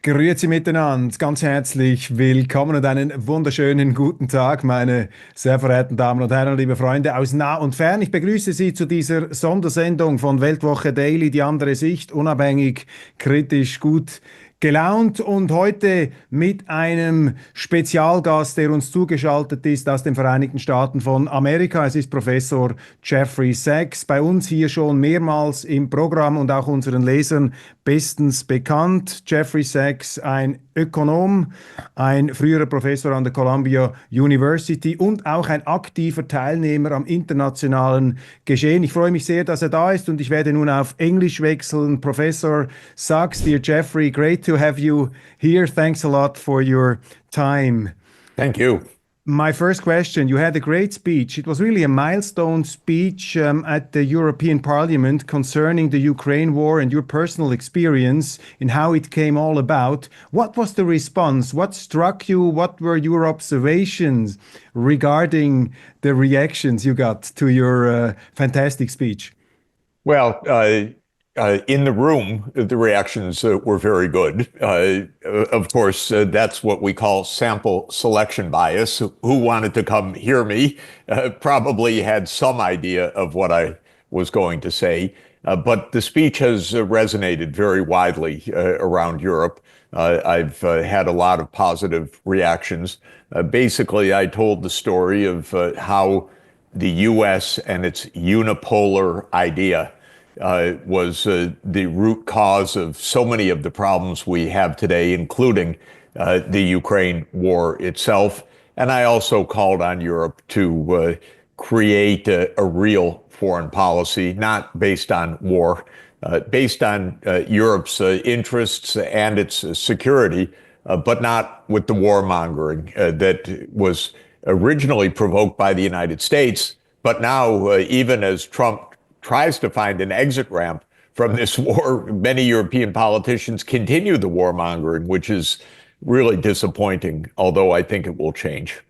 Grüezi miteinander, ganz herzlich willkommen und einen wunderschönen guten Tag, meine sehr verehrten Damen und Herren, liebe Freunde aus nah und fern. Ich begrüße Sie zu dieser Sondersendung von Weltwoche Daily, die andere Sicht, unabhängig, kritisch, gut gelaunt und heute mit einem Spezialgast, der uns zugeschaltet ist aus den Vereinigten Staaten von Amerika. Es ist Professor Jeffrey Sachs, bei uns hier schon mehrmals im Programm und auch unseren Lesern bestens bekannt. Jeffrey Sachs, ein Ökonom, ein früherer Professor an der Columbia University und auch ein aktiver Teilnehmer am internationalen Geschehen. Ich freue mich sehr, dass er da ist und ich werde nun auf Englisch wechseln. Professor Sachs, dear Jeffrey, great to have you here. Thanks a lot for your time. Thank you. My first question, you had a great speech. It was really a milestone speech at the European Parliament concerning the Ukraine war and your personal experience in how it came all about. What was the response? What struck you? What were your observations regarding the reactions you got to your fantastic speech? Well, in the room, the reactions were very good. Of course, that's what we call sample selection bias. Who wanted to come hear me probably had some idea of what I was going to say. But the speech has resonated very widely around Europe. I've had a lot of positive reactions. Basically, I told the story of how the U.S. and its unipolar idea was the root cause of so many of the problems we have today, including the Ukraine war itself. And I also called on Europe to create a real foreign policy, not based on war, based on Europe's interests and its security, but not with the warmongering that was originally provoked by the United States. But now, even as Trump tries to find an exit ramp from this war, many European politicians continue the warmongering, which is really disappointing, although I think it will change.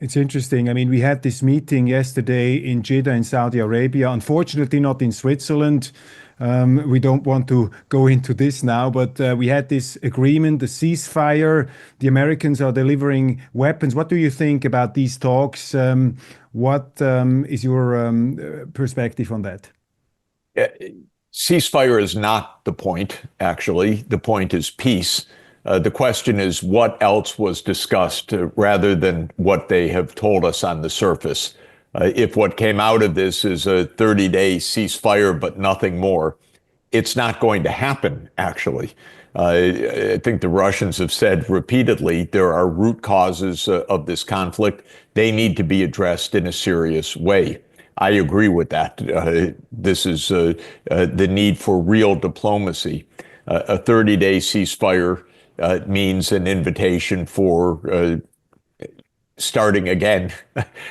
It's interesting. I mean, we had this meeting yesterday in Jeddah in Saudi Arabia, unfortunately not in Switzerland. We don't want to go into this now, but we had this agreement, the ceasefire. The Americans are delivering weapons. What do you think about these talks? What is your perspective on that? Ceasefire is not the point, actually. The point is peace. The question is what else was discussed rather than what they have told us on the surface. If what came out of this is a 30-day ceasefire but nothing more, it's not going to happen, actually. I think the Russians have said repeatedly there are root causes of this conflict. They need to be addressed in a serious way. I agree with that. This is the need for real diplomacy. A 30-day ceasefire means an invitation for starting again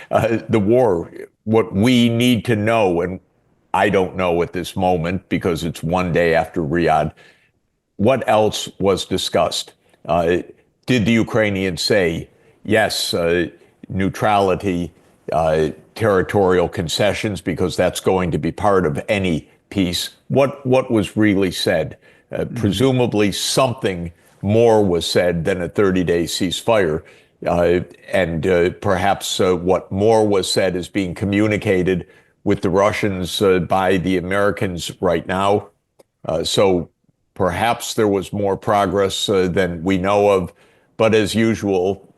the war. What we need to know, and I don't know at this moment because it's one day after Riyadh, what else was discussed? Did the Ukrainians say, yes, neutrality, territorial concessions, because that's going to be part of any peace? What was really said? Presumably something more was said than a 30-day ceasefire. And perhaps what more was said is being communicated with the Russians by the Americans right now. So perhaps there was more progress than we know of. But as usual,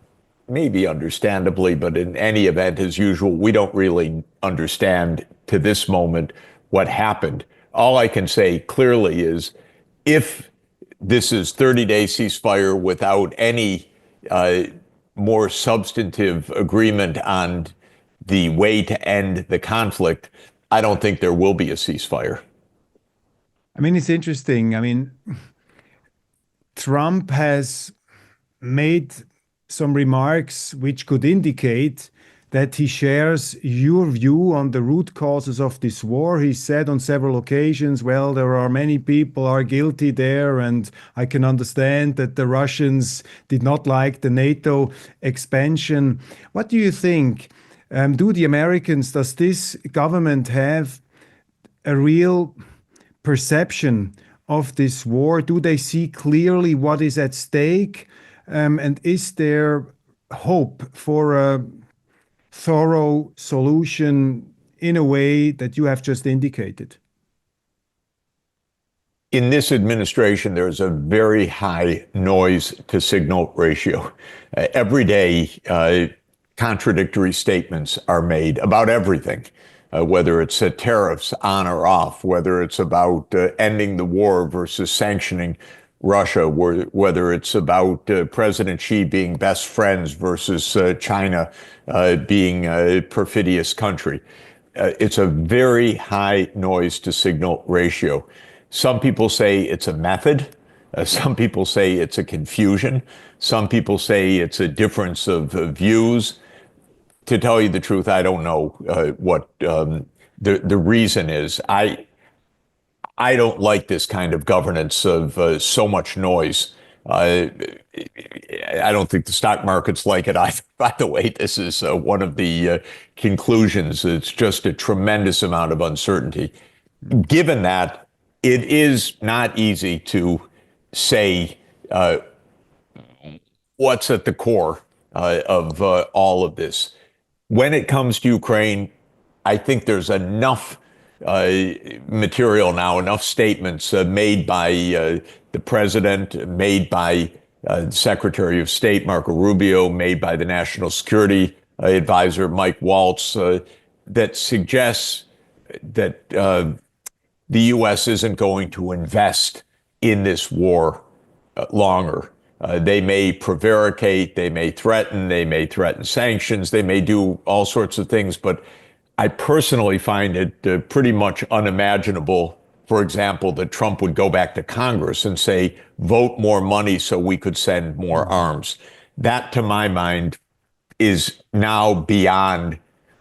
maybe understandably, but in any event, as usual, we don't really understand to this moment what happened. All I can say clearly is if this is 30-day ceasefire without any more substantive agreement on the way to end the conflict, I don't think there will be a ceasefire. I mean, it's interesting. I mean, Trump has made some remarks which could indicate that he shares your view on the root causes of this war. He said on several occasions, well, there are many people are guilty there, and I can understand that the Russians did not like the NATO expansion. What do you think? Do the Americans, does this government have a real perception of this war? Do they see clearly what is at stake? And is there hope for a thorough solution in a way that you have just indicated? In this administration, there's a very high noise to signal ratio. Every day, contradictory statements are made about everything, whether it's tariffs on or off, whether it's about ending the war versus sanctioning Russia, whether it's about President Xi being best friends versus China being a perfidious country. It's a very high noise to signal ratio. Some people say it's a method. Some people say it's a confusion. Some people say it's a difference of views. To tell you the truth, I don't know what the reason is. I don't like this kind of governance of so much noise. I don't think the stock markets like it either. By the way, this is one of the conclusions. It's just a tremendous amount of uncertainty. Given that, it is not easy to say what's at the core of all of this. When it comes to Ukraine, I think there's enough material now, enough statements made by the president, made by the Secretary of State, Marco Rubio, made by the National Security Advisor, Mike Waltz, that suggests that the U.S. isn't going to invest in this war longer. They may prevaricate, they may threaten sanctions, they may do all sorts of things, but I personally find it pretty much unimaginable, for example, that Trump would go back to Congress and say, vote more money so we could send more arms. That, to my mind, is now beyond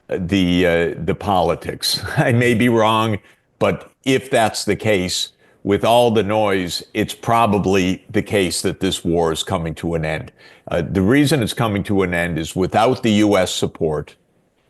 the politics. I may be wrong, but if that's the case, with all the noise, it's probably the case that this war is coming to an end. The reason it's coming to an end is without the U.S. support,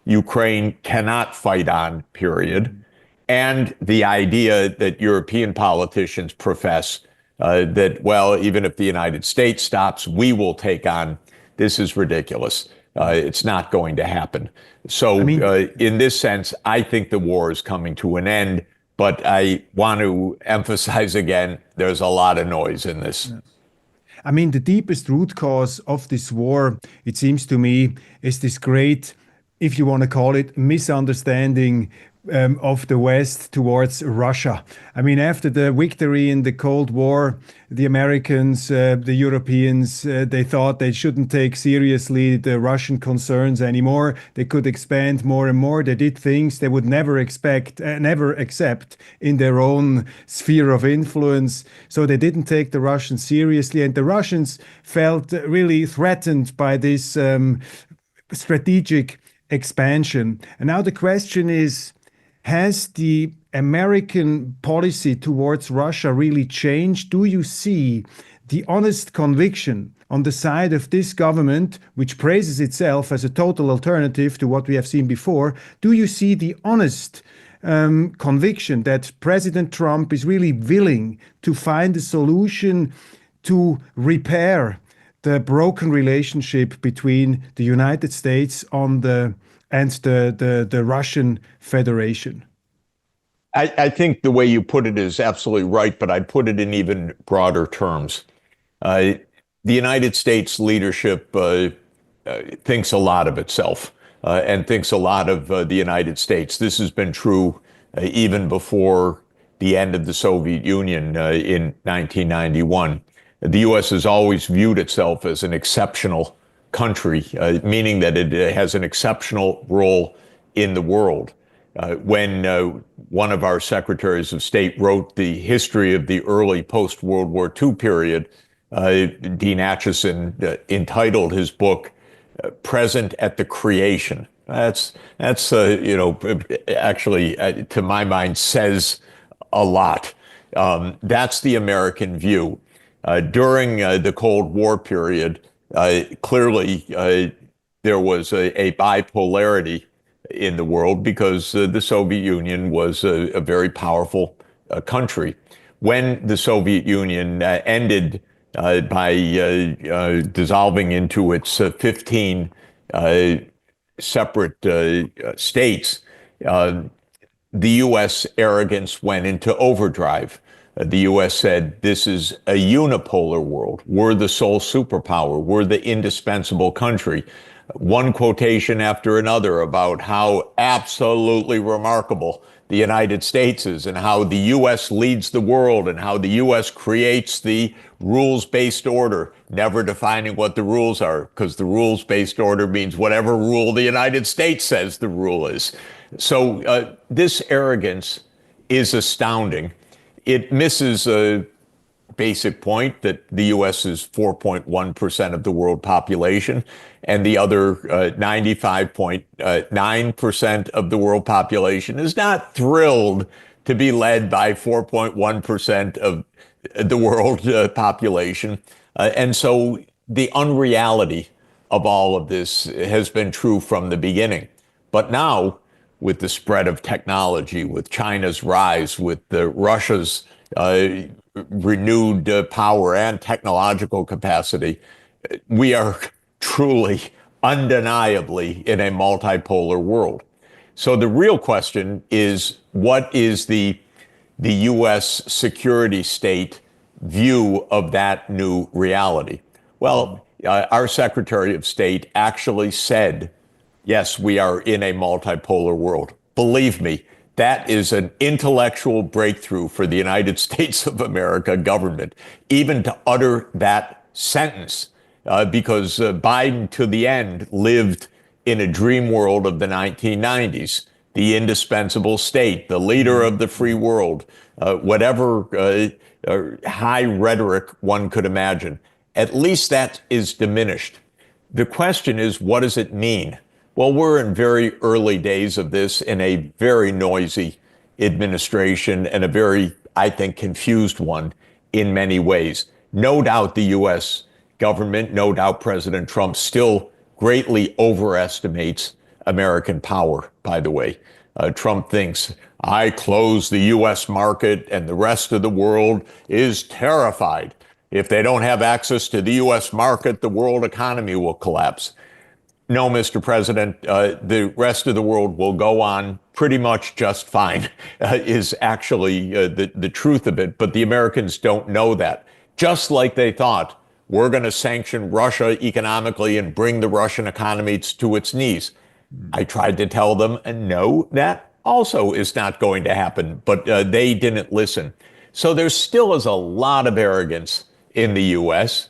Ukraine cannot fight on, period. And the idea that European politicians profess that, well, even if the United States stops, we will take on, this is ridiculous. It's not going to happen. So in this sense, I think the war is coming to an end. But I want to emphasize again, there's a lot of noise in this. I mean, the deepest root cause of this war, it seems to me, is this great, if you want to call it, misunderstanding of the West towards Russia. I mean, after the victory in the Cold War, the Americans, the Europeans, they thought they shouldn't take seriously the Russian concerns anymore. They could expand more and more. They did things they would never accept in their own sphere of influence. So they didn't take the Russians seriously. And the Russians felt really threatened by this strategic expansion. And now the question is, has the American policy towards Russia really changed? Do you see the honest conviction on the side of this government, which praises itself as a total alternative to what we have seen before? Do you see the honest conviction that President Trump is really willing to find a solution to repair the broken relationship between the United States and the Russian Federation? I think the way you put it is absolutely right, but I'd put it in even broader terms. The United States leadership thinks a lot of itself and thinks a lot of the United States. This has been true even before the end of the Soviet Union in 1991. The U.S. has always viewed itself as an exceptional country, meaning that it has an exceptional role in the world. When one of our secretaries of state wrote the history of the early post-World War II period, Dean Acheson entitled his book, Present at the Creation. That's actually, to my mind, says a lot. That's the American view. During the Cold War period, clearly there was a bipolarity in the world because the Soviet Union was a very powerful country. when the Soviet Union ended by dissolving into its 15 separate states, the U.S. arrogance went into overdrive. The U.S. said, this is a unipolar world. We're the sole superpower. We're the indispensable country. One quotation after another about how absolutely remarkable the United States is and how the U.S. leads the world and how the U.S. creates the rules-based order, never defining what the rules are, because the rules-based order means whatever rule the United States says the rule is. So this arrogance is astounding. It misses a basic point that the U.S. is 4.1% of the world population, and the other 95.9% of the world population is not thrilled to be led by 4.1% of the world population. And so the unreality of all of this has been true from the beginning. But now, with the spread of technology, with China's rise, with Russia's renewed power and technological capacity, we are truly, undeniably in a multipolar world. So the real question is, what is the U.S. security state view of that new reality? Well, our Secretary of State actually said, yes, we are in a multipolar world. Believe me, that is an intellectual breakthrough for the United States of America government, even to utter that sentence, because Biden, to the end, lived in a dream world of the 1990s, the indispensable state, the leader of the free world, whatever high rhetoric one could imagine. At least that is diminished. The question is, what does it mean? Well, we're in very early days of this in a very noisy administration and a very, I think, confused one in many ways. No doubt the U.S. government, no doubt President Trump still greatly overestimates American power, by the way. Trump thinks, I close the U.S. market and the rest of the world is terrified. If they don't have access to the U.S. market, the world economy will collapse. No, Mr. President, the rest of the world will go on pretty much just fine, is actually the truth of it. But the Americans don't know that. Just like they thought, we're going to sanction Russia economically and bring the Russian economy to its knees. I tried to tell them, no, that also is not going to happen. But they didn't listen. So there still is a lot of arrogance in the U.S.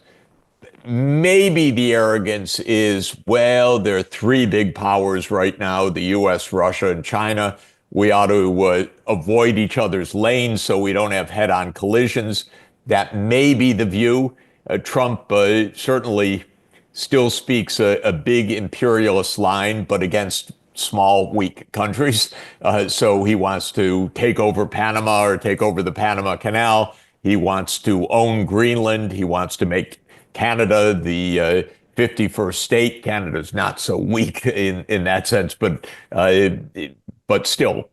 Maybe the arrogance is, well, there are three big powers right now, the U.S., Russia, and China. We ought to avoid each other's lanes so we don't have head-on collisions. That may be the view. Trump certainly still speaks a big imperialist line, but against small, weak countries. So he wants to take over Panama or take over the Panama Canal. He wants to own Greenland. He wants to make Canada, the 51st state. Canada's not so weak in that sense, but still,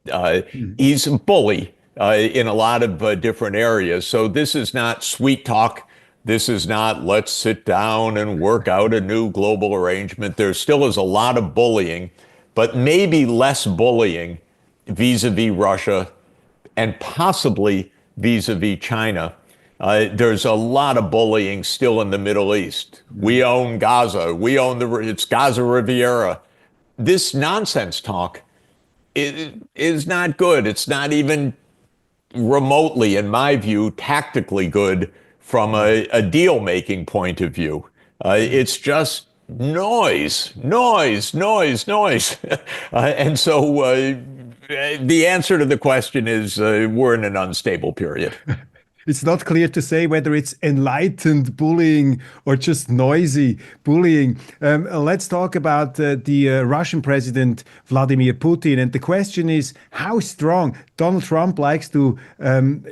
he's a bully in a lot of different areas. So this is not sweet talk. This is not let's sit down and work out a new global arrangement. There still is a lot of bullying, but maybe less bullying vis-a-vis Russia and possibly vis-a-vis China. There's a lot of bullying still in the Middle East. We own Gaza. We own it's Gaza Riviera. This nonsense talk is not good. It's not even remotely, in my view, tactically good from a deal-making point of view. It's just noise. And so the answer to the question is we're in an unstable period. It's not clear to say whether it's enlightened bullying or just noisy bullying. Let's talk about the Russian president, Vladimir Putin. And the question is, how strong? Donald Trump likes to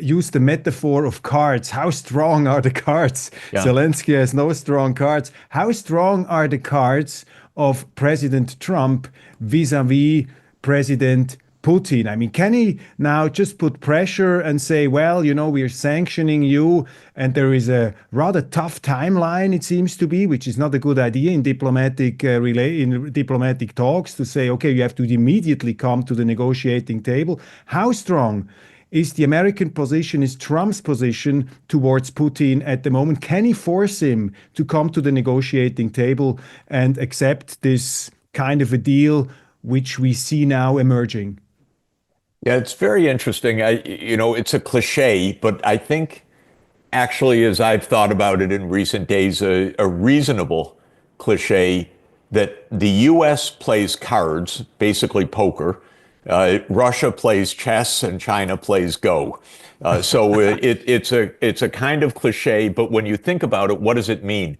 use the metaphor of cards. How strong are the cards? Yeah. Zelensky has no strong cards. How strong are the cards of President Trump vis-a-vis President Putin? I mean, can he now just put pressure and say, well, we are sanctioning you, and there is a rather tough timeline, it seems to be, which is not a good idea in diplomatic talks, to say, okay, you have to immediately come to the negotiating table. How strong is the American position, is Trump's position towards Putin at the moment? Can he force him to come to the negotiating table and accept this kind of a deal which we see now emerging? Yeah, it's very interesting. It's a cliche, but I think actually, as I've thought about it in recent days, a reasonable cliche that the U.S. plays cards, basically poker. Russia plays chess and China plays Go. It's a kind of cliche, but when you think about it, what does it mean?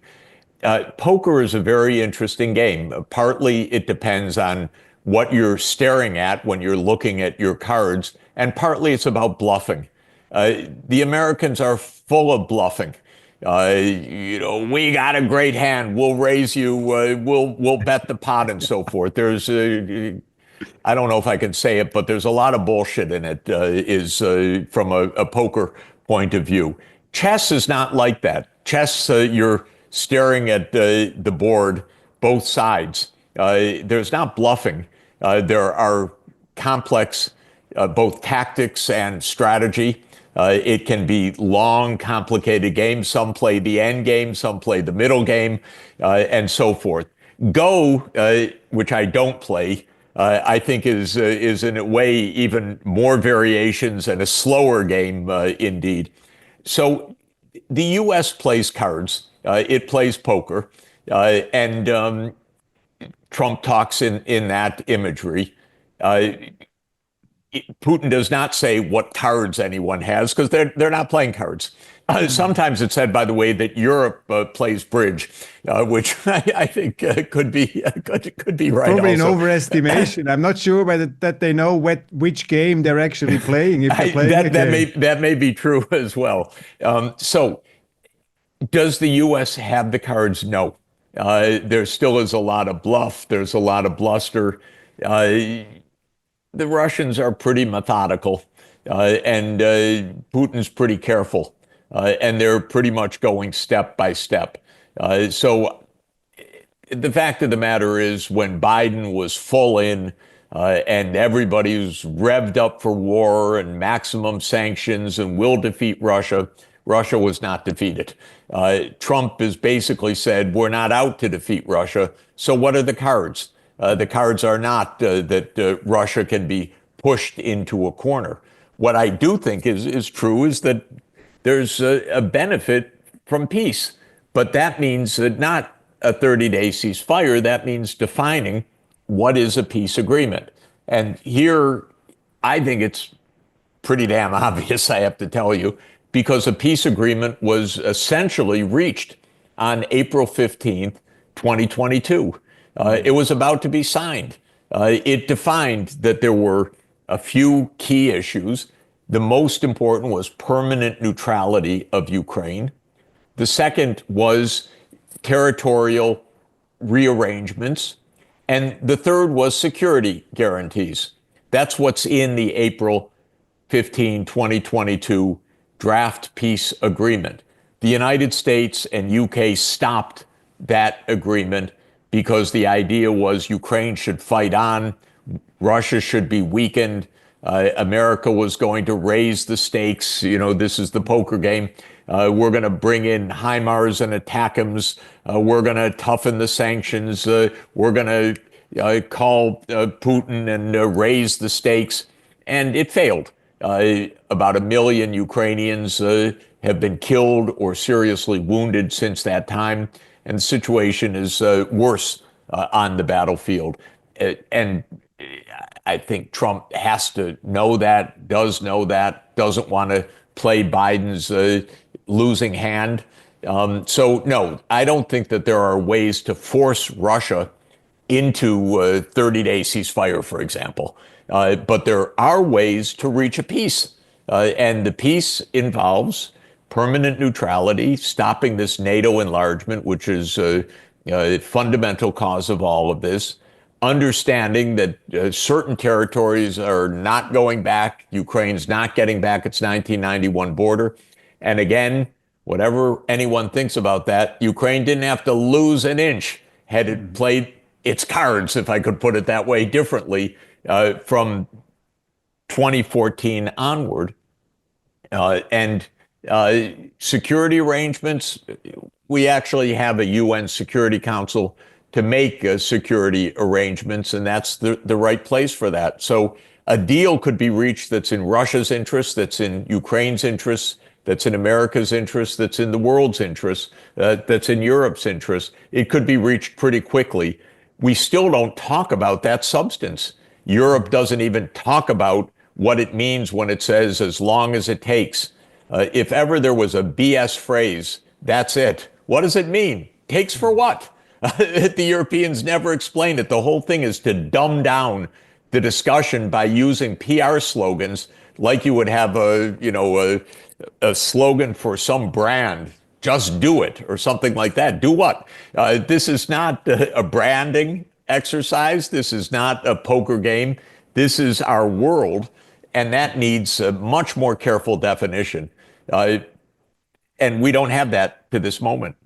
Poker is a very interesting game. Partly it depends on what you're staring at when you're looking at your cards, and partly it's about bluffing. The Americans are full of bluffing. We got a great hand. We'll raise you. We'll bet the pot and so forth. There's I don't know if I can say it, but there's a lot of bullshit in it. From a poker point of view. Chess is not like that. Chess, you're staring at the board, both sides. There's not bluffing. There are complex both tactics and strategy. It can be long, complicated games. Some play the end game, some play the middle game, and so forth. Go, which I don't play, I think is in a way even more variations and a slower game indeed. So the U.S. plays cards. It plays poker, and Trump talks in that imagery. Putin does not say what cards anyone has because they're not playing cards. Sometimes it's said, by the way, that Europe plays bridge, which I think could be right. Probably an overestimation. I'm not sure whether that they know which game they're actually playing. If they're playing that may be true as well. So, does the U.S. have the cards? No. There still is a lot of bluff. There's a lot of bluster. The Russians are pretty methodical, and Putin's pretty careful, and they're pretty much going step by step. So the fact of the matter is, when Biden was full in and everybody was revved up for war and maximum sanctions and will defeat Russia, Russia was not defeated. Trump has basically said, we're not out to defeat Russia. So what are the cards? The cards are not that Russia can be pushed into a corner. What I do think is true is that there's a benefit from peace. But that means not a 30-day ceasefire. That means defining what is a peace agreement. And here, I think it's pretty damn obvious, I have to tell you, because a peace agreement was essentially reached on April 15th, 2022. It was about to be signed. It defined that there were a few key issues. The most important was permanent neutrality of Ukraine. The second was territorial rearrangements. And the third was security guarantees. That's what's in the April 15, 2022 draft peace agreement. The United States and UK stopped that agreement because the idea was Ukraine should fight on, Russia should be weakened, America was going to raise the stakes. This is the poker game. We're going to bring in HIMARS and ATACMS. We're going to toughen the sanctions. We're going to call Putin and raise the stakes. And it failed. About 1 million Ukrainians have been killed or seriously wounded since that time. And the situation is worse on the battlefield. And I think Trump has to know that, does know that, doesn't want to play Biden's losing hand. So, no, I don't think that there are ways to force Russia into a 30-day ceasefire, for example. But there are ways to reach a peace. And the peace involves permanent neutrality, stopping this NATO enlargement, which is a fundamental cause of all of this, understanding that certain territories are not going back. Ukraine's not getting back its 1991 border. And again, whatever anyone thinks about that, Ukraine didn't have to lose an inch had it played its cards, if I could put it that way, differently from 2014 onward. And security arrangements, we actually have a UN Security Council to make security arrangements, and that's the right place for that. So a deal could be reached that's in Russia's interest, that's in Ukraine's interest, that's in America's interest, that's in the world's interest, that's in Europe's interest. It could be reached pretty quickly. We still don't talk about that substance. Europe doesn't even talk about what it means when it says as long as it takes. If ever there was a BS phrase, that's it. What does it mean? Takes for what? The Europeans never explain it. The whole thing is to dumb down the discussion by using PR slogans like you would have a slogan for some brand. Just do it, or something like that. Do what? This is not a branding exercise. This is not a poker game. This is our world, and that needs a much more careful definition. And we don't have that to this moment.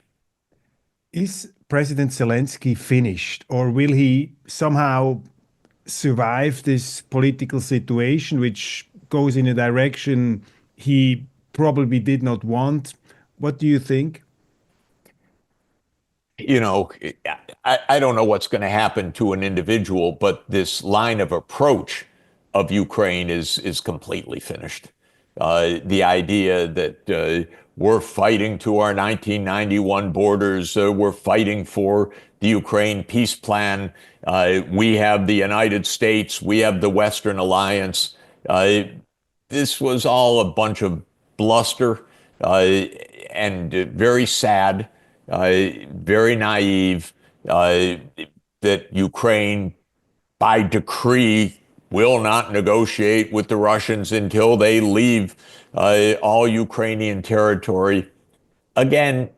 Is President Zelensky finished, or will he somehow survive this political situation, which goes in a direction he probably did not want? What do you think? You know, I don't know what's going to happen to an individual, but this line of approach of Ukraine is completely finished. The idea that we're fighting to our 1991 borders, we're fighting for the Ukraine peace plan, we have the United States, we have the Western Alliance. This was all a bunch of bluster and very sad, very naive, that Ukraine, by decree, will not negotiate with the Russians until they leave all Ukrainian territory. Again,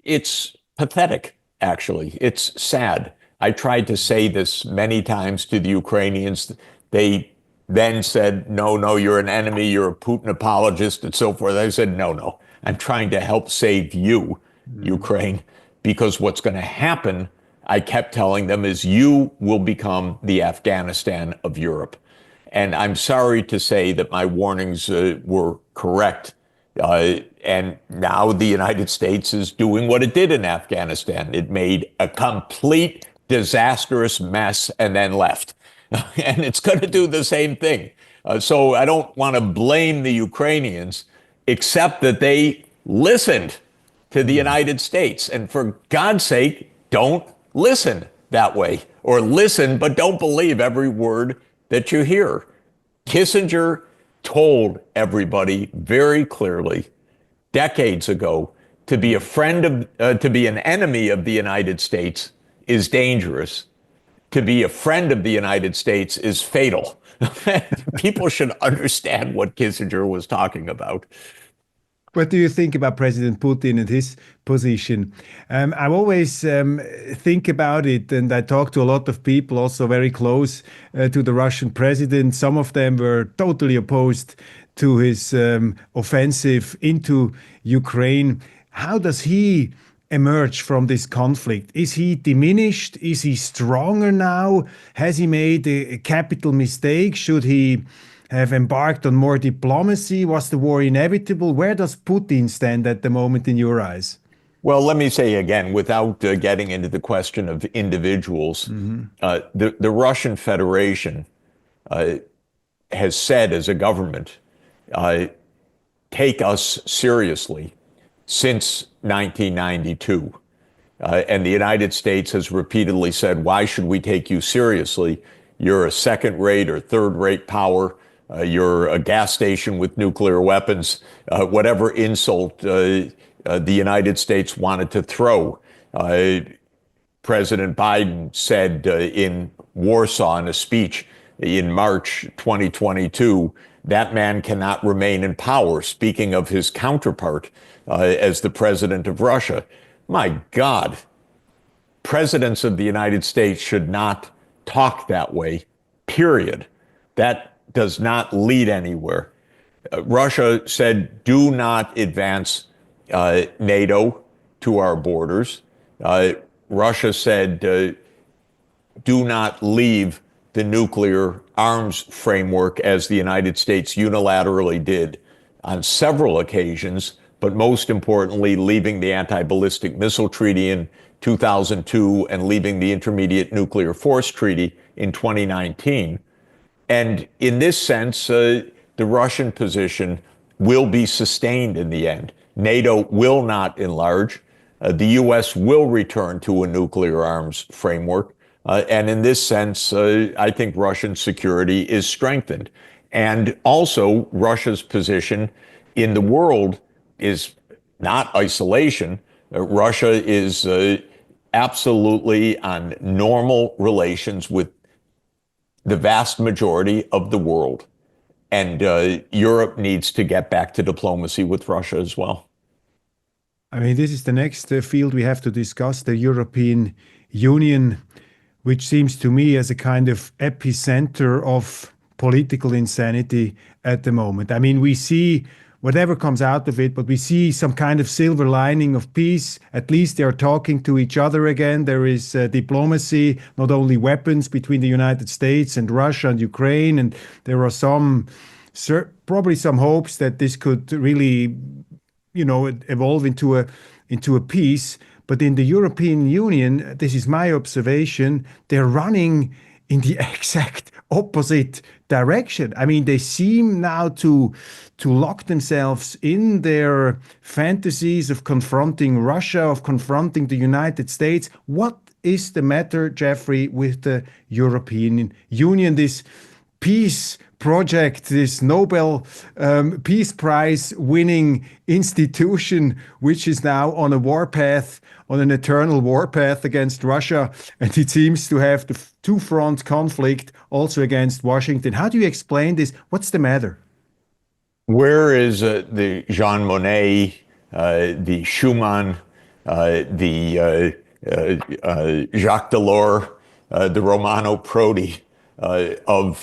it's pathetic, actually. It's sad. I tried to say this many times to the Ukrainians. They then said, no, you're an enemy, you're a Putin apologist, and so forth. I said, no, I'm trying to help save you, Ukraine, because what's going to happen, I kept telling them, is you will become the Afghanistan of Europe. And I'm sorry to say that my warnings were correct. And now the United States is doing what it did in Afghanistan. It made a complete disastrous mess and then left. And it's going to do the same thing. So I don't want to blame the Ukrainians, except that they listened to the United States. And for God's sake, don't listen that way, or listen, but don't believe every word that you hear. Kissinger told everybody very clearly decades ago to be a friend of, to be an enemy of the United States is dangerous. To be a friend of the United States is fatal. People should understand what Kissinger was talking about. What do you think about President Putin and his position? I always think about it, and I talk to a lot of people also very close to the Russian president. Some of them were totally opposed to his offensive into Ukraine. How does he emerge from this conflict? Is he diminished? Is he stronger now? Has he made a capital mistake? Should he have embarked on more diplomacy? Was the war inevitable? Where does Putin stand at the moment in your eyes? Well, let me say again, without getting into the question of individuals, the Russian Federation has said as a government, take us seriously since 1992. And the United States has repeatedly said, why should we take you seriously? You're a second-rate or third-rate power. You're a gas station with nuclear weapons. Whatever insult the United States wanted to throw. President Biden said in Warsaw in a speech in March 2022, that man cannot remain in power, speaking of his counterpart as the president of Russia. My God, presidents of the United States should not talk that way, period. That does not lead anywhere. Russia said, do not advance NATO to our borders. Russia said, do not leave the nuclear arms framework, as the United States unilaterally did on several occasions, but most importantly, leaving the anti-ballistic missile treaty in 2002 and leaving the intermediate nuclear force treaty in 2019. And in this sense, the Russian position will be sustained in the end. NATO will not enlarge. The U.S. will return to a nuclear arms framework. And in this sense, I think Russian security is strengthened. And also, Russia's position in the world is not isolation. Russia is absolutely on normal relations with the vast majority of the world. And Europe needs to get back to diplomacy with Russia as well. I mean, this is the next field we have to discuss, the European Union, which seems to me as a kind of epicenter of political insanity at the moment. I mean, we see whatever comes out of it, but we see some kind of silver lining of peace. At least they are talking to each other again. There is diplomacy, not only weapons between the United States and Russia and Ukraine. And there are probably some hopes that this could really, evolve into a peace. But in the European Union, this is my observation, they're running in the exact opposite direction. I mean, they seem now to lock themselves in their fantasies of confronting Russia, of confronting the United States. What is the matter, Jeffrey, with the European Union, this peace project, this Nobel Peace Prize winning institution, which is now on a warpath, on an eternal warpath against Russia, and it seems to have the two-front conflict also against Washington. How do you explain this? What's the matter? Where is the Jean Monnet, the Schuman, the Jacques Delors, the Romano Prodi of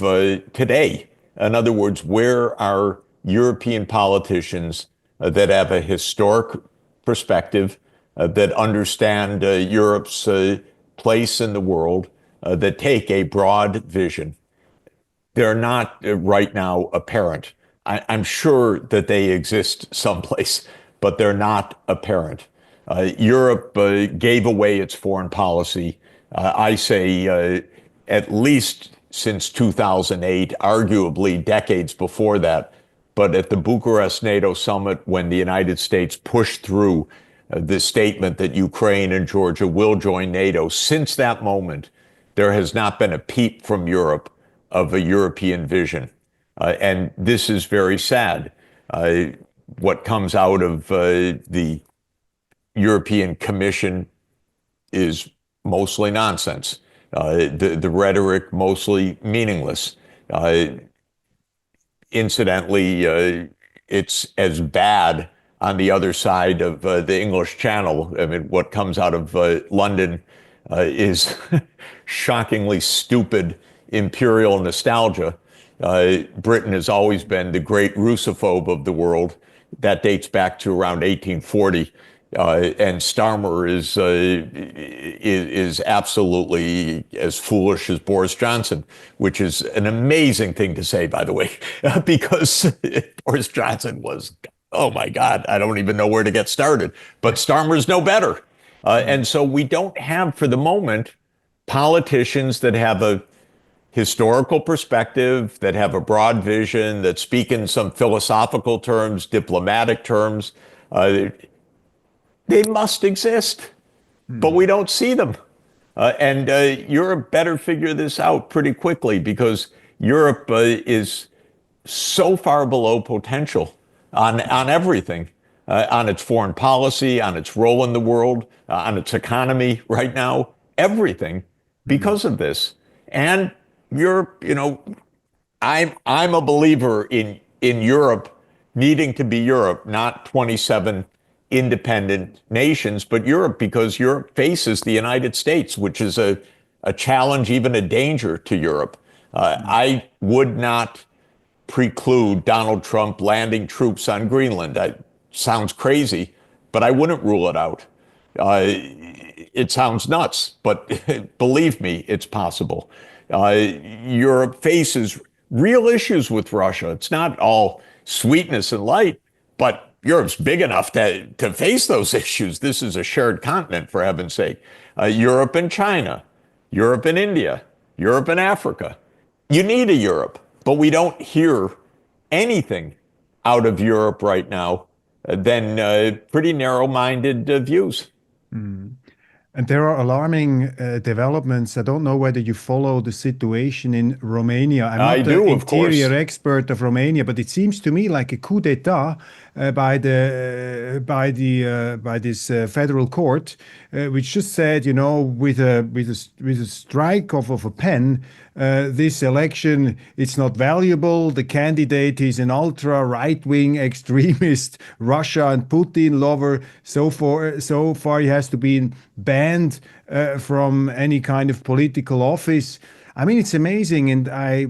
today? In other words, where are European politicians that have a historic perspective, that understand Europe's place in the world, that take a broad vision? They're not right now apparent. I'm sure that they exist someplace, but they're not apparent. Europe gave away its foreign policy, I say, at least since 2008, arguably decades before that. But at the Bucharest NATO summit, when the United States pushed through the statement that Ukraine and Georgia will join NATO, since that moment, there has not been a peep from Europe of a European vision. And this is very sad. What comes out of the European Commission is mostly nonsense. The rhetoric mostly meaningless. Incidentally, it's as bad on the other side of the English Channel. I mean, what comes out of London is shockingly stupid imperial nostalgia. Britain has always been the great Russophobe of the world. That dates back to around 1840. And Starmer is absolutely as foolish as Boris Johnson, which is an amazing thing to say, by the way, because Boris Johnson was, oh my God, I don't even know where to get started. But Starmer's no better. And so we don't have, for the moment, politicians that have a historical perspective, that have a broad vision, that speak in some philosophical terms, diplomatic terms. They must exist, but we don't see them. And Europe better figure this out pretty quickly, because Europe is so far below potential on everything, on its foreign policy, on its role in the world, on its economy right now, everything because of this. And Europe, I'm a believer in Europe needing to be Europe, not 27 independent nations, but Europe, because Europe faces the United States, which is a challenge, even a danger to Europe. I would not preclude Donald Trump landing troops on Greenland. That sounds crazy, but I wouldn't rule it out. It sounds nuts, but believe me, it's possible. Europe faces real issues with Russia. It's not all sweetness and light, but Europe's big enough to face those issues. This is a shared continent, for heaven's sake. Europe and China, Europe and India, Europe and Africa. You need a Europe, but we don't hear anything out of Europe right now than pretty narrow-minded views. Mm. And there are alarming developments. I don't know whether you follow the situation in Romania. I'm I not do, the of course. interior expert of Romania, but it seems to me like a coup d'état by this federal court, which just said, you know, with a strike of a pen, this election, it's not valuable. The candidate is an ultra right-wing extremist, Russia and Putin lover. So far, he has to be banned from any kind of political office. I mean, it's amazing, and I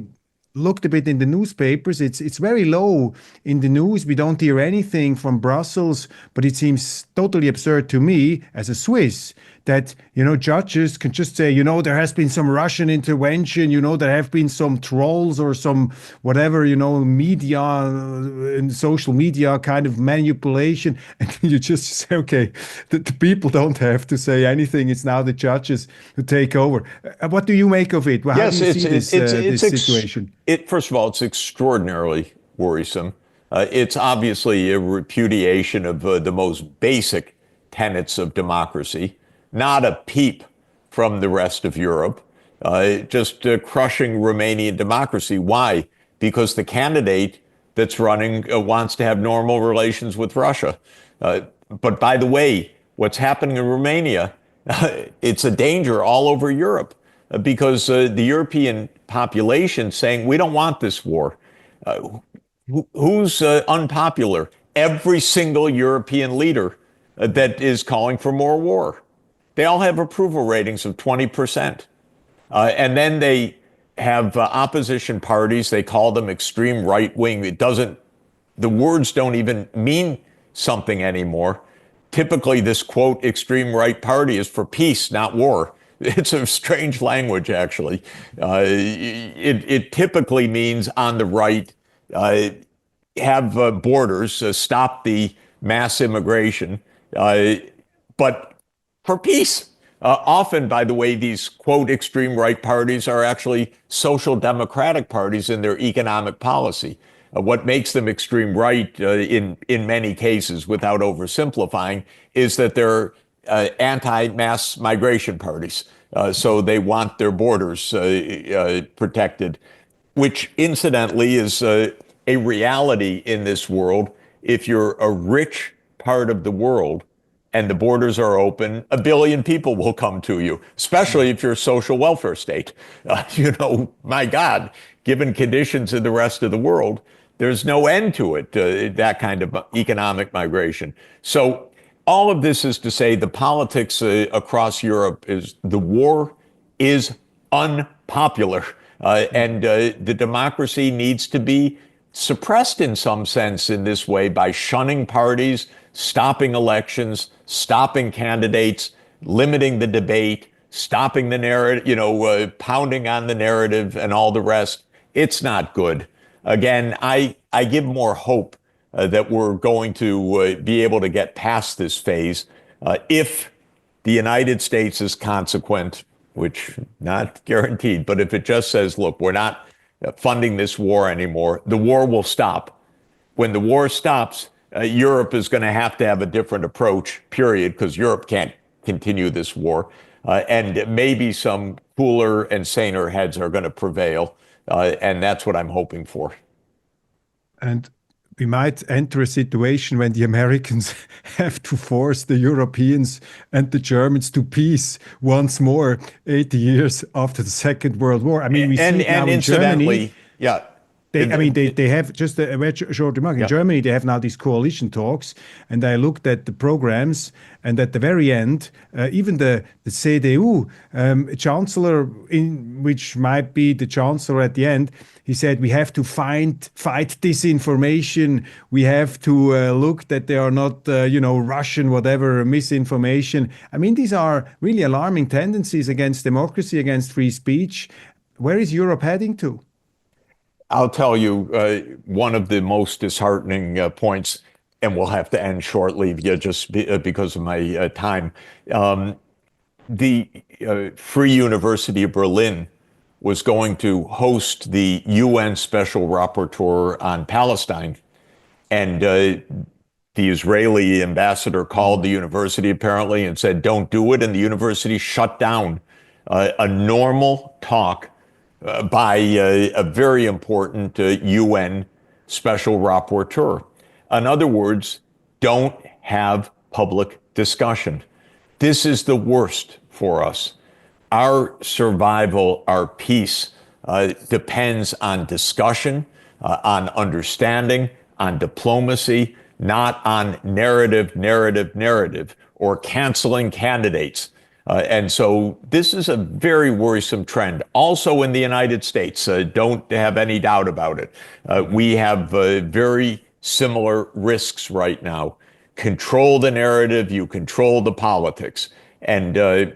looked a bit in the newspapers. It's very low in the news. We don't hear anything from Brussels, but it seems totally absurd to me as a Swiss that, you know, judges can just say, you know, there has been some Russian intervention, you know, there have been some trolls or some whatever, you know, media and social media kind of manipulation. And you just say, okay, the people don't have to say anything. It's now the judges who take over. What do you make of it? How Yes, do you see this situation? First of all, it's extraordinarily worrisome. It's obviously a repudiation of the most basic tenets of democracy, not a peep from the rest of Europe, just crushing Romanian democracy. Why? Because the candidate that's running wants to have normal relations with Russia. But by the way, what's happening in Romania, it's a danger all over Europe because the European population saying, we don't want this war. Who's unpopular? Every single European leader that is calling for more war. They all have approval ratings of 20%. And then they have opposition parties. They call them extreme right wing. The words don't even mean something anymore. Typically, this quote, extreme right party is for peace, not war. It's a strange language, actually. It typically means on the right, have borders, stop the mass immigration, but for peace. Often, by the way, these, quote, extreme right parties are actually social democratic parties in their economic policy. What makes them extreme right in many cases, without oversimplifying, is that they're anti-mass migration parties. So they want their borders protected, which incidentally is a reality in this world. If you're a rich part of the world and the borders are open, 1 billion people will come to you, especially if you're a social welfare state. You know, my God, given conditions in the rest of the world, there's no end to it, that kind of economic migration. So all of this is to say the politics across Europe is the war is unpopular, and the democracy needs to be suppressed in some sense in this way by shunning parties, stopping elections, stopping candidates, limiting the debate, stopping the narrative, you know, pounding on the narrative and all the rest. It's not good. Again, I give more hope that we're going to be able to get past this phase if the United States is consequent, which not guaranteed, but if it just says, look, we're not funding this war anymore, the war will stop. When the war stops, Europe is going to have a different approach, period, because Europe can't continue this war. And maybe some cooler and saner heads are going to prevail. And that's what I'm hoping for. And we might enter a situation when the Americans have to force the Europeans and the Germans to peace once more, 80 years after the Second World War. I mean, we see it now in Germany. Yeah. They have just a very short remark. In Germany, they have now these coalition talks, and I looked at the programs, and at the very end, even the CDU chancellor, which might be the chancellor at the end, he said we have to fight disinformation. We have to look that they are not, Russian whatever misinformation. I mean, these are really alarming tendencies against democracy, against free speech. Where is Europe heading to? I'll tell you one of the most disheartening points, and we'll have to end shortly because of my time. The Free University of Berlin was going to host the UN Special Rapporteur on Palestine, and the Israeli ambassador called the university apparently and said, "Don't do it," and the university shut down a normal talk by a very important UN special rapporteur. In other words, don't have public discussion. This is the worst for us. Our survival, our peace depends on discussion, on understanding, on diplomacy, not on narrative, or canceling candidates. And so this is a very worrisome trend. Also in the United States, don't have any doubt about it. We have very similar risks right now. Control the narrative, you control the politics. And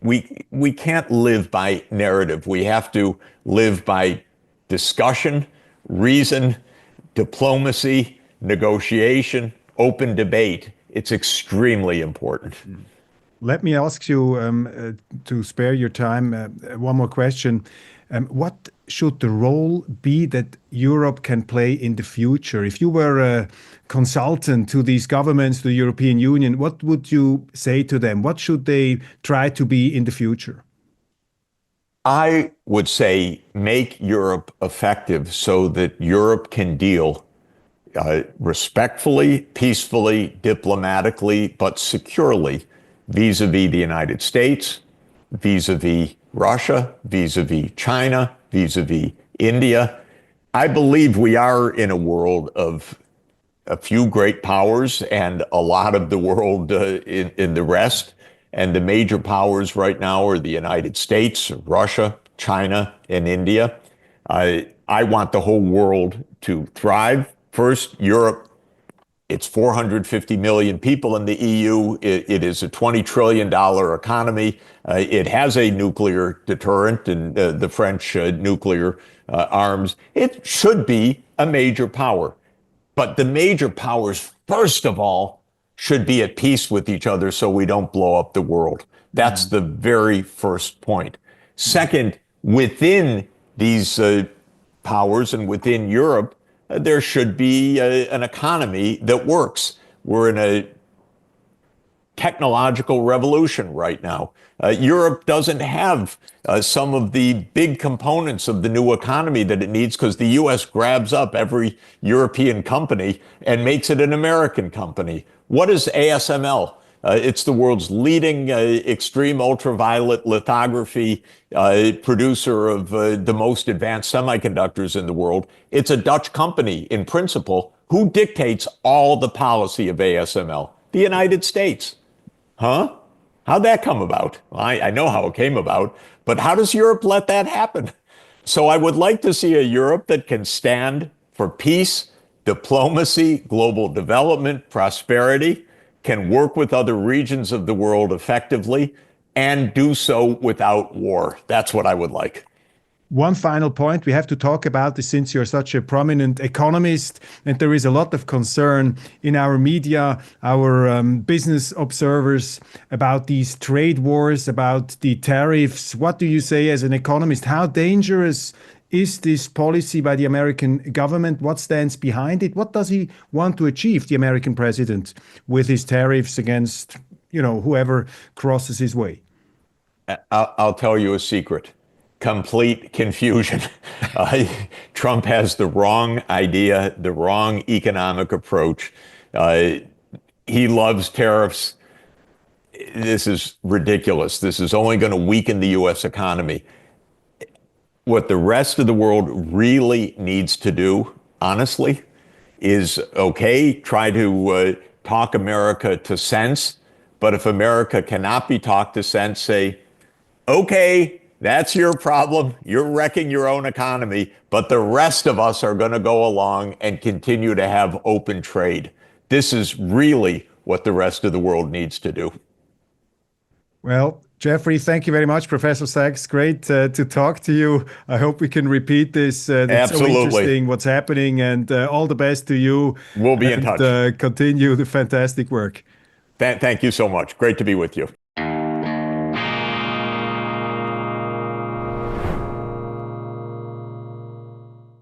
we can't live by narrative. We have to live by discussion, reason, diplomacy, negotiation, open debate. It's extremely important. Let me ask you, to spare your time, one more question. What should the role be that Europe can play in the future? If you were a consultant to these governments, to the European Union, what would you say to them? What should they try to be in the future? I would say make Europe effective so that Europe can deal respectfully, peacefully, diplomatically, but securely vis-a-vis the United States, vis-a-vis Russia, vis-a-vis China, vis-a-vis India. I believe we are in a world of a few great powers and a lot of the world in the rest. And the major powers right now are the United States, Russia, China, and India. I want the whole world to thrive. First, Europe. It's 450 million people in the EU. It is a $20 trillion economy. It has a nuclear deterrent and the French nuclear arms. It should be a major power. But the major powers, first of all, should be at peace with each other so we don't blow up the world. That's the very first point. Second, within these powers and within Europe, there should be an economy that works. We're in a technological revolution right now. Europe doesn't have some of the big components of the new economy that it needs because the U.S. grabs up every European company and makes it an American company. What is ASML? It's the world's leading extreme ultraviolet lithography producer of the most advanced semiconductors in the world. It's a Dutch company in principle. Who dictates all the policy of ASML? The United States. Huh? How'd that come about? I know how it came about, but how does Europe let that happen? So I would like to see a Europe that can stand for peace, diplomacy, global development, prosperity, can work with other regions of the world effectively, and do so without war. That's what I would like. One final point we have to talk about this, since you're such a prominent economist, and there is a lot of concern in our media, our business observers, about these trade wars, about the tariffs. What do you say as an economist? How dangerous is this policy by the American government? What stands behind it? What does he want to achieve, the American president, with his tariffs against, whoever crosses his way? I'll tell you a secret. Complete confusion. Trump has the wrong idea, the wrong economic approach. He loves tariffs. This is ridiculous. This is only going to weaken the U.S. economy. what the rest of the world really needs to do, honestly, is okay, try to talk America to sense. But if America cannot be talked to sense, say, okay, that's your problem. You're wrecking your own economy, but the rest of us are going to go along and continue to have open trade. This is really what the rest of the world needs to do. Well, Jeffrey, thank you very much, Professor Sachs. Great to talk to you. I hope we can repeat this. It's Absolutely. so interesting what's happening, and all the best to you. We'll be in touch. Continue the fantastic work. Thank you so much. Great to be with you.